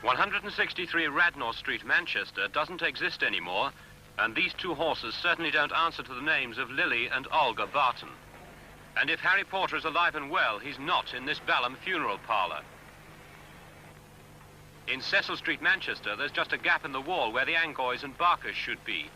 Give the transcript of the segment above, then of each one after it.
163 Radnor Street, Manchester doesn't exist anymore, and these two horses certainly don't answer to the names of Lily and Olga Barton. And if Harry Porter is alive and well, he's not in this Balham funeral parlour. In Cecil Street, Manchester, there's just a gap in the wall where the Angoys and Barkers should be.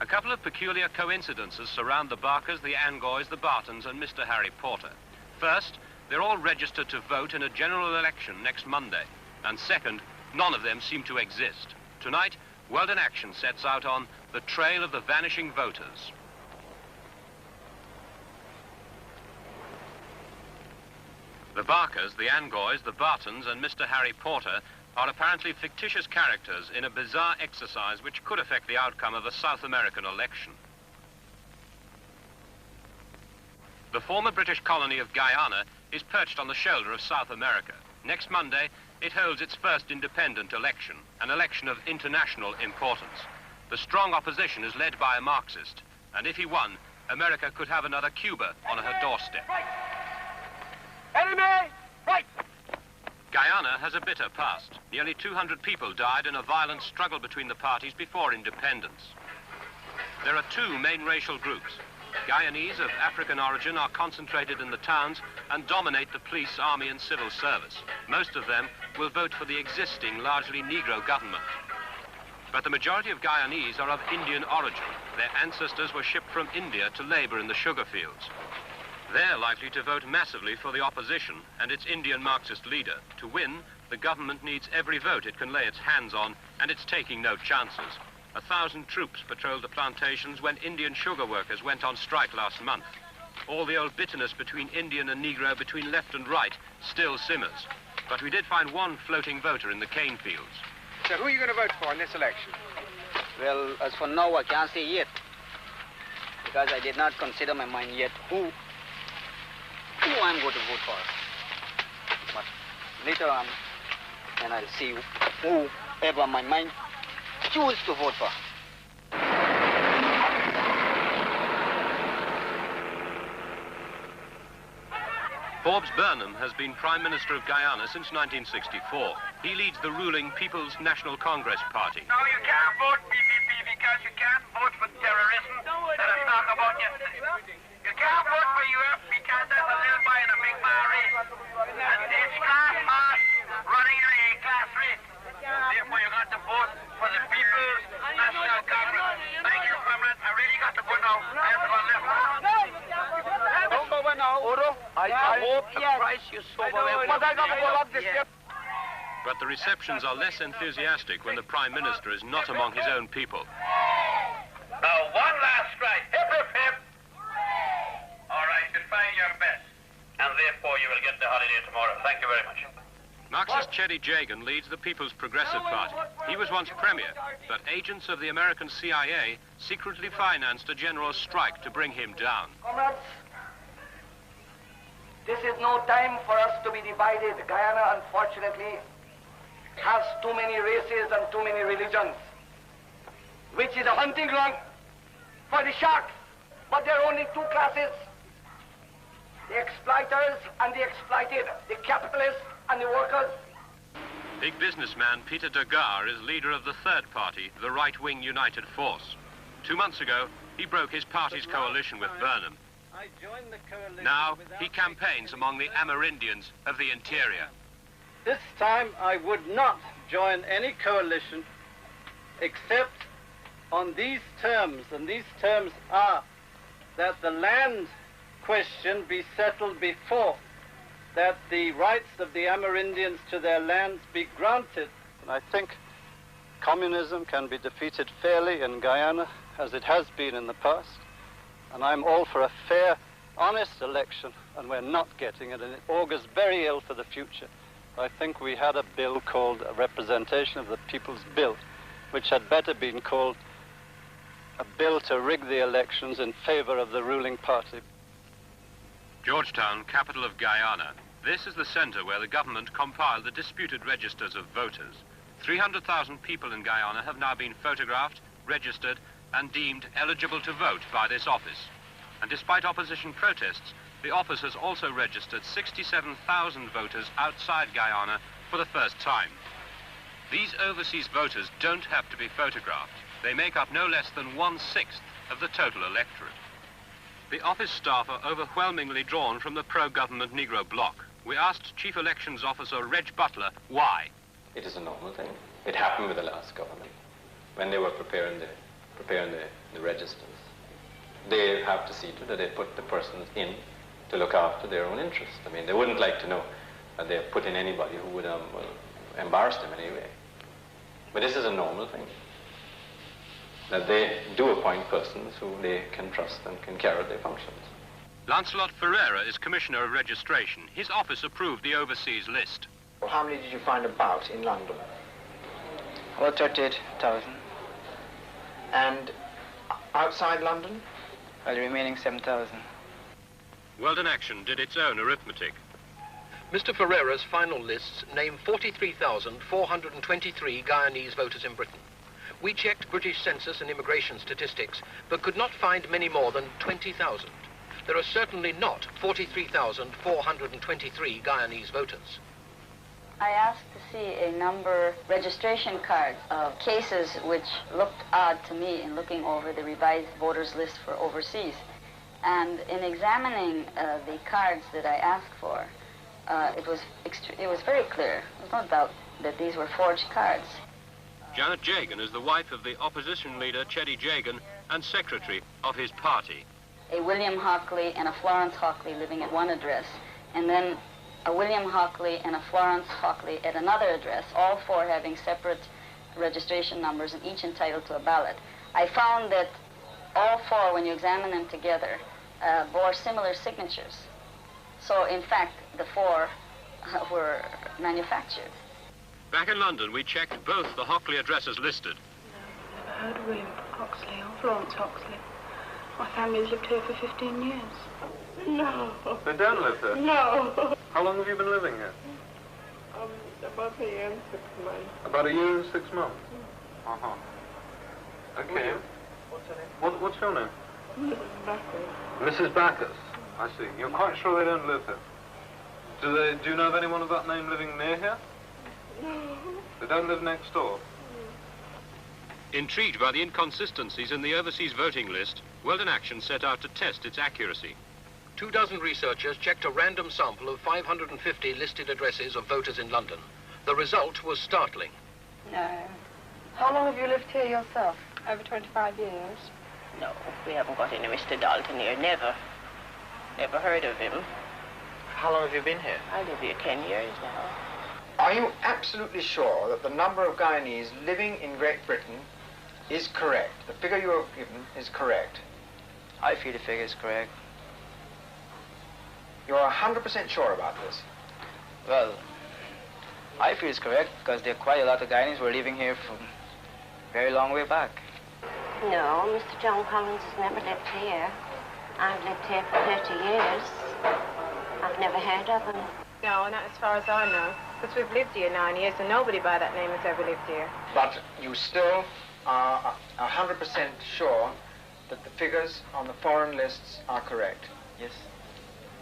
A couple of peculiar coincidences surround the Barkers, the Angoys, the Bartons, and Mr. Harry Porter. First, they're all registered to vote in a general election next Monday. And second, none of them seem to exist. Tonight, Weldon Action sets out on the trail of the vanishing voters. The Barkers, the Angoys, the Bartons, and Mr. Harry Porter are apparently fictitious characters in a bizarre exercise which could affect the outcome of the South American election. The former British colony of Guyana is perched on the shoulder of South America. Next Monday, it holds its first independent election, an election of international importance. The strong opposition is led by a Marxist, and if he won, America could have another Cuba on her doorstep. Right. Enemy! Right! Guyana has a bitter past. Nearly 200 people died in a violent struggle between the parties before independence. There are two main racial groups. Guyanese of African origin are concentrated in the towns and dominate the police, army, and civil service. Most of them will vote for the existing, largely Negro government. But the majority of Guyanese are of Indian origin. Their ancestors were shipped from India to labor in the sugar fields. They're likely to vote massively for the opposition and its Indian Marxist leader. To win, the government needs every vote it can lay its hands on, and it's taking no chances. 1,000 troops patrolled the plantations when Indian sugar workers went on strike last month. All the old bitterness between Indian and Negro, between left and right, still simmers. But we did find one floating voter in the cane fields. So who are you going to vote for in this election? Well, as for now, I can't say yet. Because I did not consider my mind yet who I'm going to vote for. But later on, and I'll see whoever my mind choose to vote for. Forbes Burnham has been Prime Minister of Guyana since 1964. He leads the ruling People's National Congress Party. No, you can't vote PPP because you can't vote for terrorism that I talked about yesterday. You can't vote for UF because there's a little boy in a big bar race. And it's class march running in a class race. Therefore, you got to vote for the People's National Congress. Thank you, comrade. I really got to go now. I have to go left. Don't go now. Odo, I hope the price you sober. But I got to go up this year. But the receptions are less enthusiastic when the Prime Minister is not among his own people. Now, one last strike. Hip, hip, hip. All right, you're trying your best. And therefore, you will get the holiday tomorrow. Thank you very much. Marxist Chetty Jagan leads the People's Progressive Party. He was once premier, but agents of the American CIA secretly financed a general strike to bring him down. Comrades, this is no time for us to be divided. Guyana, unfortunately, has too many races and too many religions, which is a hunting ground for the sharks. But there are only two classes: the exploiters and the exploited, the capitalists and the workers. Big businessman Peter Dagar is leader of the third party, the right-wing United Force. 2 months ago, he broke his party's coalition with Burnham. Now, he campaigns among the Amerindians of the interior. This time, I would not join any coalition except on these terms, and these terms are that the land question be settled before, that the rights of the Amerindians to their lands be granted. And I think communism can be defeated fairly in Guyana, as it has been in the past. And I'm all for a fair, honest election, and we're not getting it, and it augurs very ill for the future. I think we had a bill called a Representation of the People's Bill, which had better been called a bill to rig the elections in favor of the ruling party. Georgetown, capital of Guyana. This is the center where the government compiled the disputed registers of voters. 300,000 people in Guyana have now been photographed, registered, and deemed eligible to vote by this office. And despite opposition protests, the office has also registered 67,000 voters outside Guyana for the first time. These overseas voters don't have to be photographed. They make up no less than 1/6 of the total electorate. The office staff are overwhelmingly drawn from the pro-government Negro bloc. We asked Chief Elections Officer Reg Butler why. It is a normal thing. It happened with the last government when they were preparing the registers. They have to see to that they put the persons in to look after their own interests. I mean, they wouldn't like to know that they put in anybody who would embarrass them in any way. But this is a normal thing, that they do appoint persons who they can trust and can carry out their functions. Lancelot Ferreira is Commissioner of Registration. His office approved the overseas list. Well, how many did you find about in London? About 38,000. And outside London? Well, the remaining 7,000. Weldon Action did its own arithmetic. Mr. Ferreira's final lists name 43,423 Guyanese voters in Britain. We checked British census and immigration statistics, but could not find many more than 20,000. There are certainly not 43,423 Guyanese voters. I asked to see a number registration cards of cases which looked odd to me in looking over the revised voters list for overseas. And in examining the cards that I asked for, it was very clear. There's no doubt that these were forged cards. Janet Jagan is the wife of the opposition leader Cheddi Jagan and secretary of his party. A William Hockley and a Florence Hockley living at one address, and then a William Hockley and a Florence Hockley at another address, all four having separate registration numbers and each entitled to a ballot. I found that all four, when you examine them together, bore similar signatures. So, in fact, the four were manufactured. Back in London, we checked both the Hockley addresses listed. Never heard of William Hockley or Florence Hockley. My family's lived here for 15 years. No. They don't live here? No. How long have you been living here? About a year and 6 months. About a year and 6 months? Uh-huh. Okay. What's her name? What's your name? Mrs. Backus. Mrs. Backus. I see. You're quite sure they don't live here? Do you know of anyone of that name living near here? No. They don't live next door? Intrigued by the inconsistencies in the overseas voting list, Weldon Action set out to test its accuracy. 24 researchers checked a random sample of 550 listed addresses of voters in London. The result was startling. No. How long have you lived here yourself? Over 25 years. No, we haven't got any Mr. Dalton here. Never. Never heard of him. How long have you been here? I live here 10 years now. Are you absolutely sure that the number of Guyanese living in Great Britain is correct? The figure you have given is correct? I feel the figure is correct. You're 100% sure about this? Well, I feel it's correct because there are quite a lot of Guyanese who are living here from a very long way back. No, Mr. John Collins has never lived here. I've lived here for 30 years. I've never heard of him. No, not as far as I know. Because we've lived here 9 years and nobody by that name has ever lived here. But you still are 100% sure that the figures on the foreign lists are correct? Yes.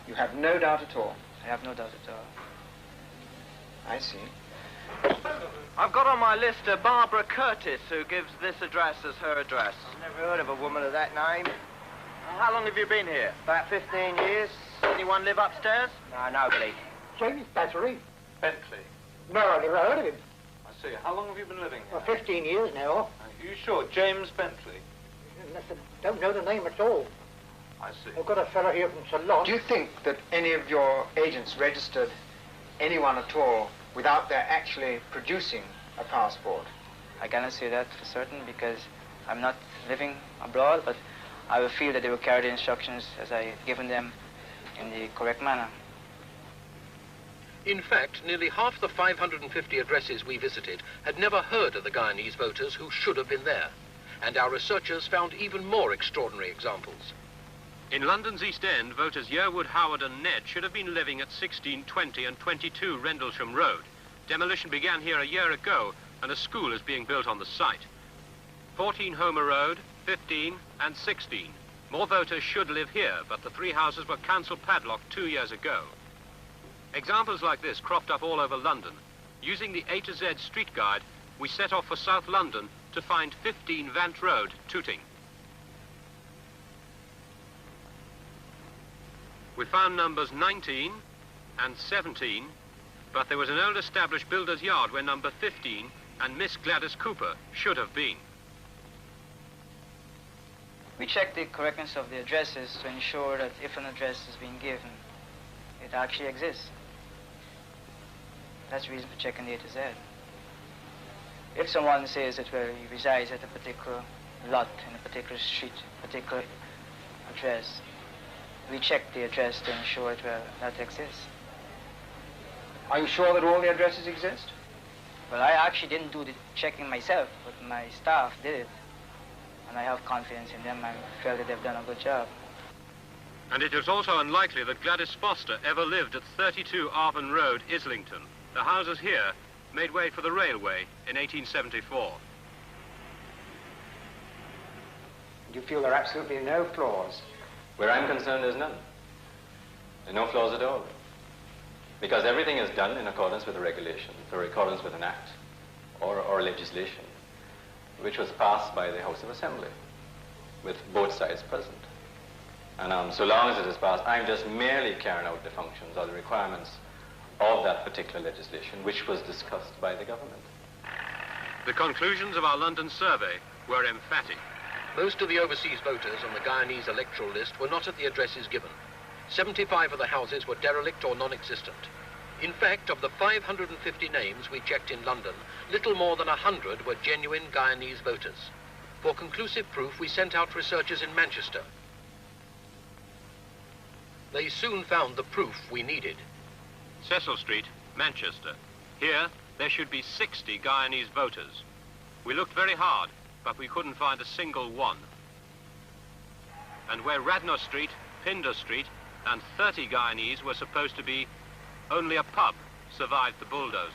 You have no doubt at all? I have no doubt at all. I see. I've got on my list Barbara Curtis, who gives this address as her address. I've never heard of a woman of that name. How long have you been here? About 15 years. Anyone live upstairs? No, nobody. James Battery? Bentley. No, I never heard of him. I see. How long have you been living here? For 15 years now. Are you sure? James Bentley? Don't know the name at all. I see. I've got a fellow here from Ceylon. Do you think that any of your agents registered anyone at all without their actually producing a passport? I cannot say that for certain because I'm not living abroad, but I will feel that they will carry the instructions as I given them in the correct manner. In fact, nearly half the 550 addresses we visited had never heard of the Guyanese voters who should have been there. And our researchers found even more extraordinary examples. In London's East End, voters Yearwood, Howard and Ned should have been living at 16, 20 and 22 Rendlesham Road. Demolition began here a year ago and a school is being built on the site. 14 Homer Road, 15 and 16. More voters should live here, but the three houses were council padlocked 2 years ago. Examples like this cropped up all over London. Using the A to Z street guide, we set off for South London to find 15 Vant Road, Tooting. We found numbers 19 and 17, but there was an old established builder's yard where number 15 and Miss Gladys Cooper should have been. We checked the correctness of the addresses to ensure that if an address is being given, it actually exists. That's the reason for checking the A to Z. If someone says that well, he resides at a particular lot in a particular street, particular address, we check the address to ensure that exists. Are you sure that all the addresses exist? Well, I actually didn't do the checking myself, but my staff did it. And I have confidence in them. I felt that they've done a good job. And it was also unlikely that Gladys Foster ever lived at 32 Arvin Road, Islington. The houses here made way for the railway in 1874. Do you feel there are absolutely no flaws? Where I'm concerned, there's none. There are no flaws at all. Because everything is done in accordance with the regulations, or in accordance with an act, or legislation, which was passed by the House of Assembly, with both sides present. And so long as it is passed, I'm just merely carrying out the functions or the requirements of that particular legislation, which was discussed by the government. The conclusions of our London survey were emphatic. Most of the overseas voters on the Guyanese electoral list were not at the addresses given. 75 of the houses were derelict or non-existent. In fact, of the 550 names we checked in London, little more than 100 were genuine Guyanese voters. For conclusive proof, we sent out researchers in Manchester. They soon found the proof we needed. Cecil Street, Manchester. Here, there should be 60 Guyanese voters. We looked very hard, but we couldn't find a single one. And where Radnor Street, Pindar Street, and 30 Guyanese were supposed to be, only a pub survived the bulldozers.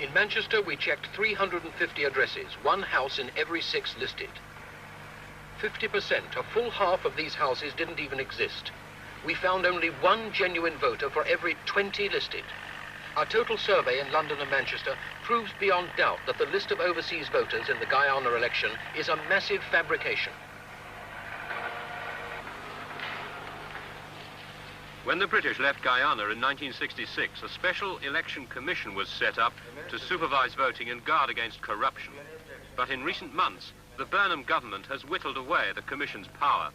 In Manchester, we checked 350 addresses, one house in every 6 listed. 50%, a full half of these houses didn't even exist. We found only one genuine voter for every 20 listed. Our total survey in London and Manchester proves beyond doubt that the list of overseas voters in the Guyana election is a massive fabrication. When the British left Guyana in 1966, a special election commission was set up to supervise voting and guard against corruption. But in recent months, the Burnham government has whittled away the commission's power.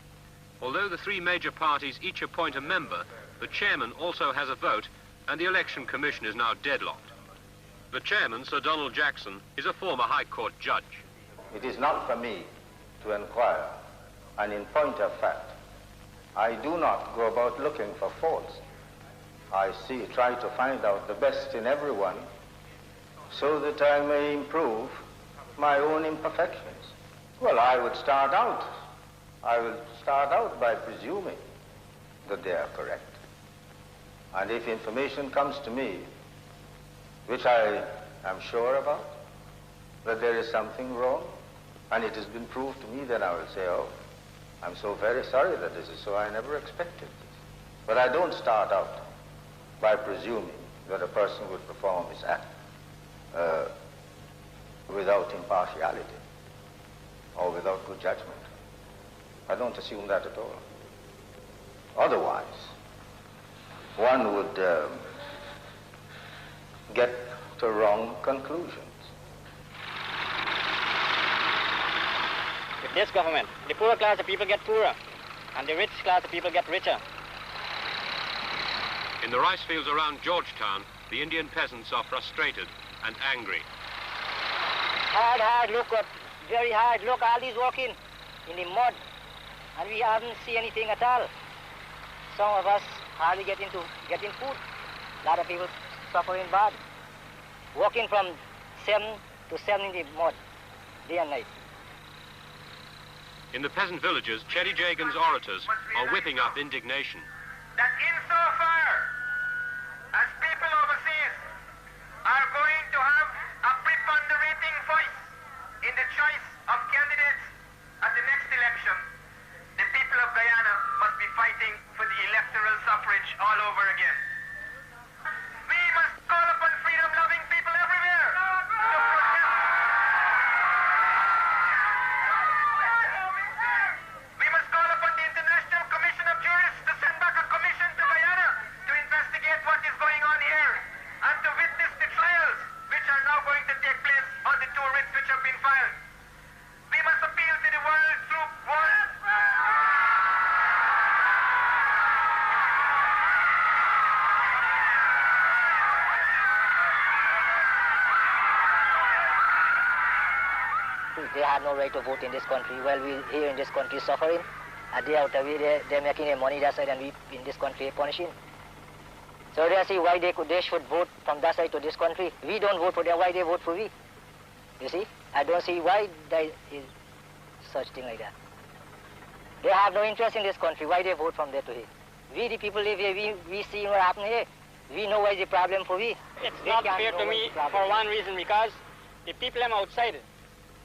Although the 3 major parties each appoint a member, the chairman also has a vote, and the election commission is now deadlocked. The chairman, Sir Donald Jackson, is a former High Court judge. It is not for me to inquire, and in point of fact, I do not go about looking for faults. I try to find out the best in everyone so that I may improve my own imperfections. Well, I will start out by presuming that they are correct. And if information comes to me, which I am sure about, that there is something wrong, and it has been proved to me, then I will say, oh, I'm so very sorry that this is so. I never expected this. But I don't start out by presuming that a person would perform his act without impartiality or without good judgment. I don't assume that at all. Otherwise, one would get to wrong conclusions. With this government, the poor class of people get poorer, and the rich class of people get richer. In the rice fields around Georgetown, the Indian peasants are frustrated and angry. Hard, look up, very hard. Look, all these walking in the mud, and we haven't seen anything at all. Some of us hardly getting food. A lot of people suffering bad. Walking from 7 to 7 in the mud, day and night. In the peasant villages, Chetty Jagan's orators are whipping up indignation. That insofar as people overseas are going to have a preponderating voice in the choice of candidates at the next election, the people of Guyana must be fighting for the electoral sovereignty. have no right to vote in this country. Well, we here in this country suffering. A day out of the way, they're making their money that side, and we in this country are punishing. So they see why they should vote from that side to this country. We don't vote for them, why they vote for we? You see? I don't see why there is such thing like that. They have no interest in this country, why they vote from there to here? We the people live here, we see what happened here. We know why the problem for we. It's not fair to me for one reason, because the people I'm outside,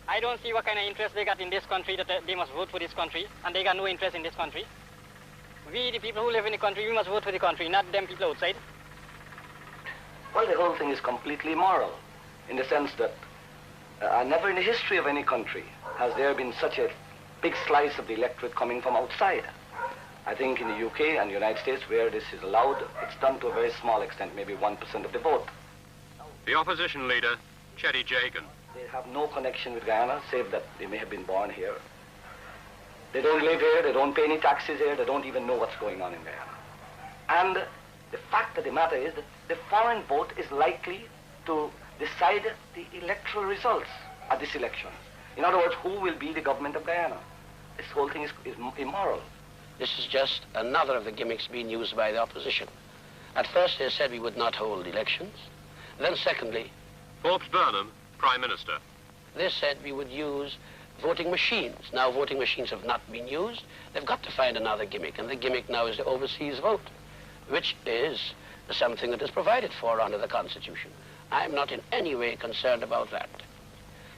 I don't see what kind of interest they got in this country, that they must vote for this country, and they got no interest in this country. We, the people who live in the country, we must vote for the country, not them people outside. Well, the whole thing is completely immoral, in the sense that never in the history of any country has there been such a big slice of the electorate coming from outside. I think in the UK and the United States, where this is allowed, it's done to a very small extent, maybe 1% of the vote. The opposition leader, Chetty Jagan. They have no connection with Guyana, save that they may have been born here. They don't live here, they don't pay any taxes here, they don't even know what's going on in Guyana. And the fact of the matter is that the foreign vote is likely to decide the electoral results at this election. In other words, who will be the government of Guyana? This whole thing is immoral. This is just another of the gimmicks being used by the opposition. At first they said we would not hold elections. Then secondly, Forbes Burnham, Prime Minister. They said we would use voting machines. Now voting machines have not been used. They've got to find another gimmick, and the gimmick now is the overseas vote, which is something that is provided for under the Constitution. I'm not in any way concerned about that.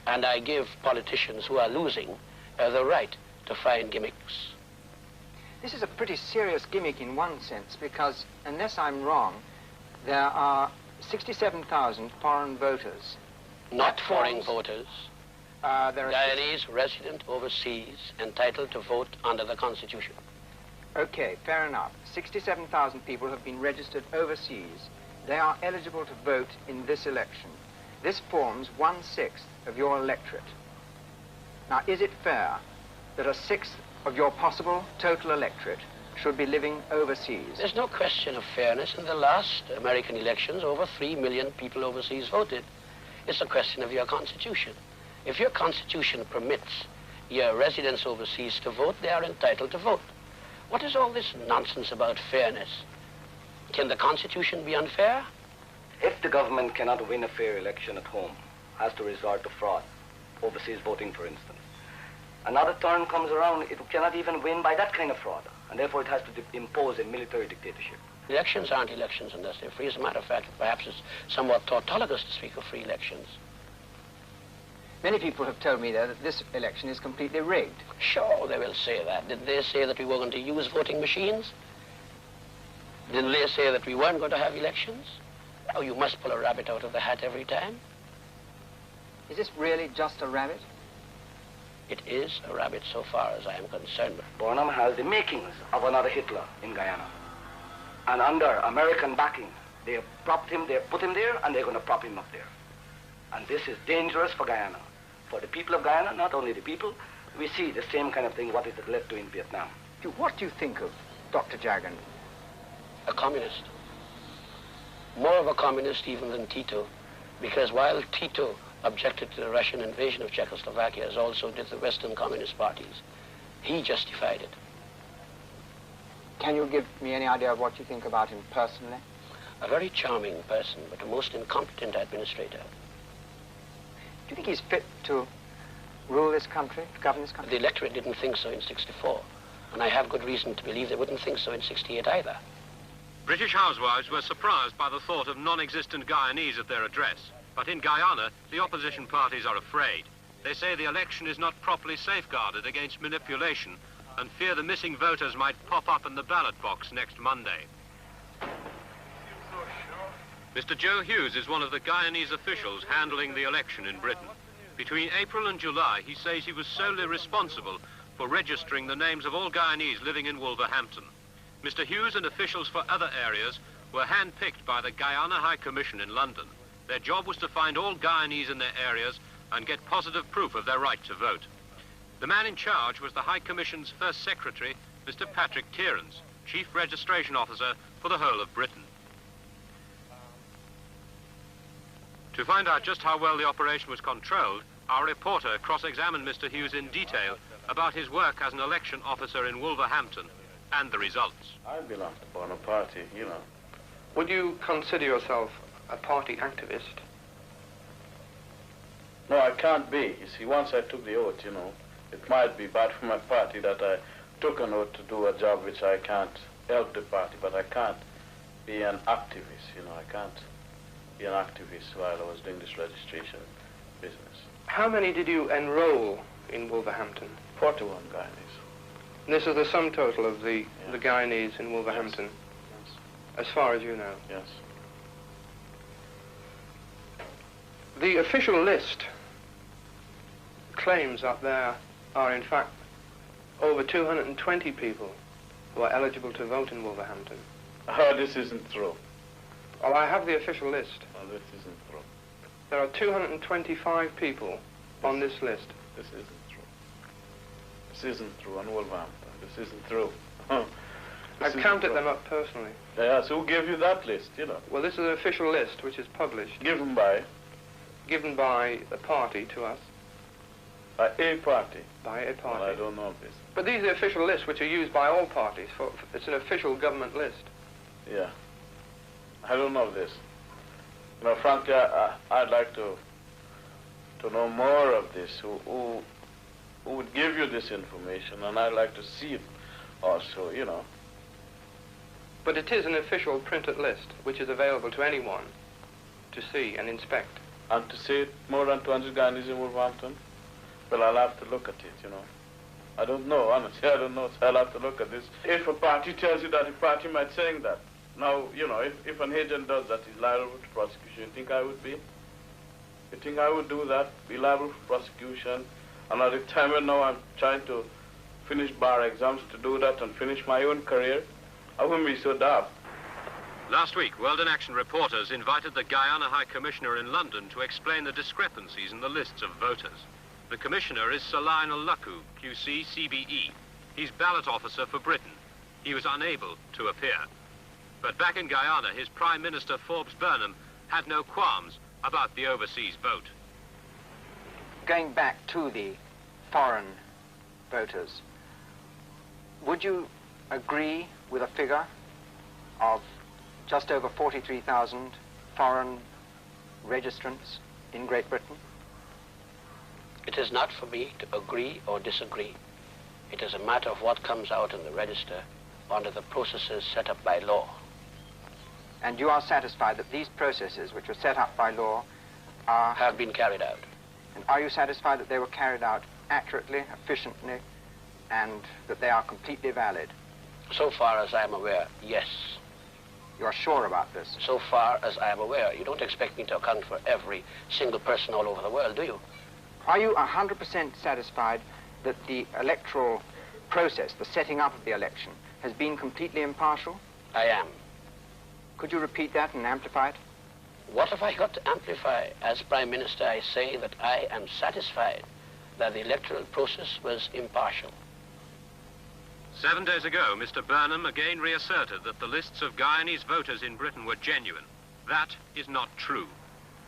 And I give politicians who are losing the right to find gimmicks. This is a pretty serious gimmick in one sense, because unless I'm wrong, there are 67,000 foreign voters. Not foreign voters. There are Guyanese resident overseas entitled to vote under the Constitution. Okay, fair enough. 67,000 people have been registered overseas. They are eligible to vote in this election. This forms 1/6 of your electorate. Now, is it fair that 1/6 of your possible total electorate should be living overseas? There's no question of fairness. In the last American elections, over 3 million people overseas voted. It's a question of your Constitution. If your Constitution permits your residents overseas to vote, they are entitled to vote. What is all this nonsense about fairness? Can the Constitution be unfair? If the government cannot win a fair election at home, has to resort to fraud, overseas voting, for instance, another turn comes around, it cannot even win by that kind of fraud, and therefore it has to impose a military dictatorship. Elections aren't elections unless they're free. As a matter of fact, perhaps it's somewhat tautologous to speak of free elections. Many people have told me, though, that this election is completely rigged. Sure, they will say that. Did they say that we were going to use voting machines? Didn't they say that we weren't going to have elections? Oh, you must pull a rabbit out of the hat every time. Is this really just a rabbit? It is a rabbit so far as I am concerned. Burnham has the makings of another Hitler in Guyana. And under American backing, they have propped him, they have put him there, and they're going to prop him up there. And this is dangerous for Guyana. For the people of Guyana, not only the people, we see the same kind of thing, what it led to in Vietnam. What do you think of Dr. Jagan? A communist. More of a communist even than Tito, because while Tito objected to the Russian invasion of Czechoslovakia, as also did the Western communist parties, he justified it. Can you give me any idea of what you think about him personally? A very charming person, but a most incompetent administrator. Do you think he's fit to rule this country, to govern this country? The electorate didn't think so in '64, and I have good reason to believe they wouldn't think so in '68 either. British housewives were surprised by the thought of non-existent Guyanese at their address. But in Guyana, the opposition parties are afraid. They say the election is not properly safeguarded against manipulation and fear the missing voters might pop up in the ballot box next Monday. Mr. Joe Hughes is one of the Guyanese officials handling the election in Britain. Between April and July, he says he was solely responsible for registering the names of all Guyanese living in Wolverhampton. Mr. Hughes and officials for other areas were handpicked by the Guyana High Commission in London. Their job was to find all Guyanese in their areas and get positive proof of their right to vote. The man in charge was the High Commission's first secretary, Mr. Patrick Tierens, Chief Registration Officer for the whole of Britain. To find out just how well the operation was controlled, Our reporter cross-examined Mr. Hughes in detail about his work as an election officer in Wolverhampton and the results. I belong to Bonaparte, you know. Would you consider yourself a party activist? No, I can't be. You see, once I took the oath, you know, it might be bad for my party that I took an oath to do a job which I can't help the party, but I can't be an activist, you know. I can't be an activist while I was doing this registration business. How many did you enroll in Wolverhampton? 41 Guyanese. And this is the sum total of the Guyanese in Wolverhampton? Yes. As far as you know? Yes. The official list claims that there are, in fact, over 220 people who are eligible to vote in Wolverhampton. Oh, this isn't true. Well, I have the official list. Oh, this isn't true. There are 225 people on this list. This isn't true. This isn't true on Wolverhampton. This isn't true. I've counted them up personally. Yeah, so who gave you that list, you know? Well, this is an official list which is published. Given by? Given by the party to us. By a party? By a party. Well, I don't know this. But these are official lists which are used by all parties. It's an official government list. Yeah. I don't know this. You know, frankly, I'd like to know more of this. Who would give you this information, and I'd like to see it also, you know. But it is an official printed list which is available to anyone to see and inspect. And to see it more than 200 Guyanese in Wolverhampton? Well, I'll have to look at it, you know. I don't know, honestly, I don't know, so I'll have to look at this. If a party tells you that, a party might saying that. Now, you know, if an agent does that, he's liable to prosecution. You think I would be? You think I would do that, be liable for prosecution? And at the time when now I'm trying to finish bar exams to do that and finish my own career, I wouldn't be so daft. Last week, World in Action reporters invited the Guyana High Commissioner in London to explain the discrepancies in the lists of voters. The Commissioner is Sir Lionel Lucku, QC CBE. He's ballot officer for Britain. He was unable to appear. But back in Guyana, his Prime Minister, Forbes Burnham, had no qualms about the overseas vote. Going back to the foreign voters, would you agree with a figure of just over 43,000 foreign registrants in Great Britain? It is not for me to agree or disagree. It is a matter of what comes out in the register under the processes set up by law. And you are satisfied that these processes, which were set up by law, have been carried out. And are you satisfied that they were carried out accurately, efficiently, and that they are completely valid? So far as I am aware, yes. You are sure about this? So far as I am aware. You don't expect me to account for every single person all over the world, do you? Are you 100% satisfied that the electoral process, the setting up of the election, has been completely impartial? I am. Could you repeat that and amplify it? What have I got to amplify? As Prime Minister, I say that I am satisfied that the electoral process was impartial. 7 days ago, Mr. Burnham again reasserted that the lists of Guyanese voters in Britain were genuine. That is not true.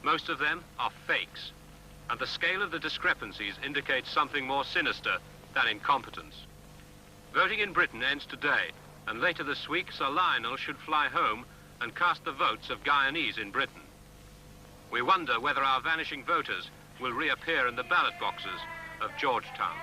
Most of them are fakes. And the scale of the discrepancies indicates something more sinister than incompetence. Voting in Britain ends today, and later this week, Sir Lionel should fly home and cast the votes of Guyanese in Britain. We wonder whether our vanishing voters will reappear in the ballot boxes of Georgetown.